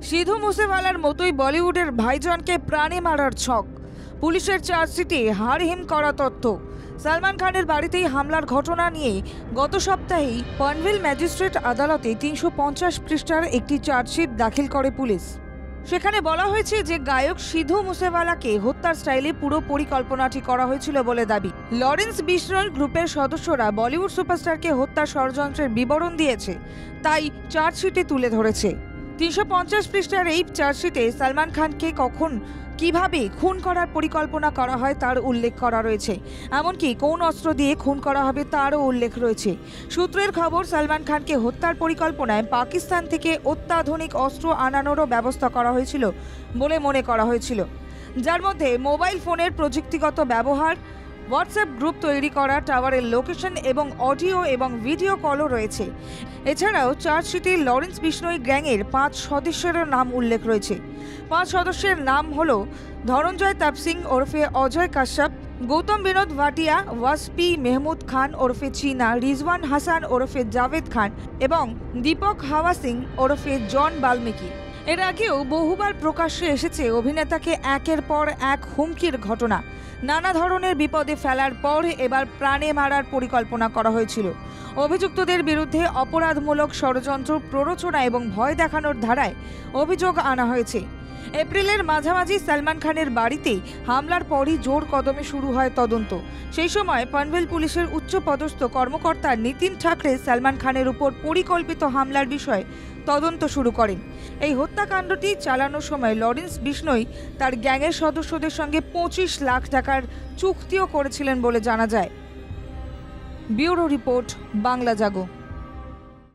সিধু মুসেওয়ালার মতোই বলিউডের ভাইজানকে প্রাণে মারার ছক। পুলিশের চার্জশিটে হাড়হিম করা তথ্য। সালমান খানের বাড়িতেই হামলার ঘটনা নিয়ে গত সপ্তাহেই পনভেল ম্যাজিস্ট্রেট আদালতে 350 পৃষ্ঠার একটি চার্জশিট দাখিল করে পুলিশ। সেখানে বলা হয়েছে যে গায়ক সিধু মুসেওয়ালাকে হত্যার স্টাইলে পুরো পরিকল্পনাটি করা হয়েছিল বলে দাবি। লরেন্স বিশনয় গ্রুপের সদস্যরা বলিউড সুপারস্টারকে হত্যার ষড়যন্ত্রের বিবরণ দিয়েছে, তাই চার্জশিটে তুলে ধরেছে। 350 পৃষ্ঠার এই চার্জশিটে সালমান খানকে কখন কিভাবে খুন করার পরিকল্পনা করা হয় তার উল্লেখ করা রয়েছে, এমনকি কোন অস্ত্র দিয়ে খুন করা হবে তারও উল্লেখ রয়েছে। সূত্রের খবর, সালমান খানকে হত্যার পরিকল্পনায় পাকিস্তান থেকে অত্যাধুনিক অস্ত্র আনানোরও ব্যবস্থা করা হয়েছিল বলে মনে করা হয়েছিল, যার মধ্যে মোবাইল ফোনের প্রযুক্তিগত ব্যবহার, হোয়াটসঅ্যাপ গ্রুপ তৈরি করা, টাওয়ারের লোকেশন এবং অডিও এবং ভিডিও কলও রয়েছে। এছাড়াও চার্জশিটে লরেন্স বিশনয় গ্যাংয়ের 5 সদস্যের নাম উল্লেখ রয়েছে। 5 সদস্যের নাম হল ধনঞ্জয় তাপসিং ওরফে অজয় কাশ্যপ, গৌতম বিনোদ ভাটিয়া, ওয়াসপি মেহমুদ খান ওরফে চীনা, রিজওয়ান হাসান ওরফে জাভেদ খান এবং দীপক হাওয়া সিং ওরফে জন বাল্মীকি। এর আগেও বহুবার প্রকাশ্যে এসেছে অভিনেতাকে একের পর এক হুমকির ঘটনা। নানা ধরনের বিপদে ফেলার পর এবার প্রাণে মারার পরিকল্পনা করা হয়েছিল। অভিযুক্তদের বিরুদ্ধে অপরাধমূলক ষড়যন্ত্র, প্ররোচনা এবং ভয় দেখানোর ধারায় অভিযোগ আনা হয়েছে। এপ্রিলের মাঝামাঝি সালমান খানের বাড়িতে হামলার পরই জোর কদমে শুরু হয় তদন্ত। সেই সময় পনভেল পুলিশের উচ্চপদস্থ কর্মকর্তা নিতিন ঠাকরে সালমান খানের উপর পরিকল্পিত হামলার বিষয়ে তদন্ত শুরু করেন। এই হত্যাকাণ্ডটি চালানোর সময় লরেন্স বিশনয় তার গ্যাংয়ের সদস্যদের সঙ্গে 25 লাখ টাকার চুক্তিও করেছিলেন বলে জানা যায়। ব্যুরো রিপোর্ট, বাংলা জাগো।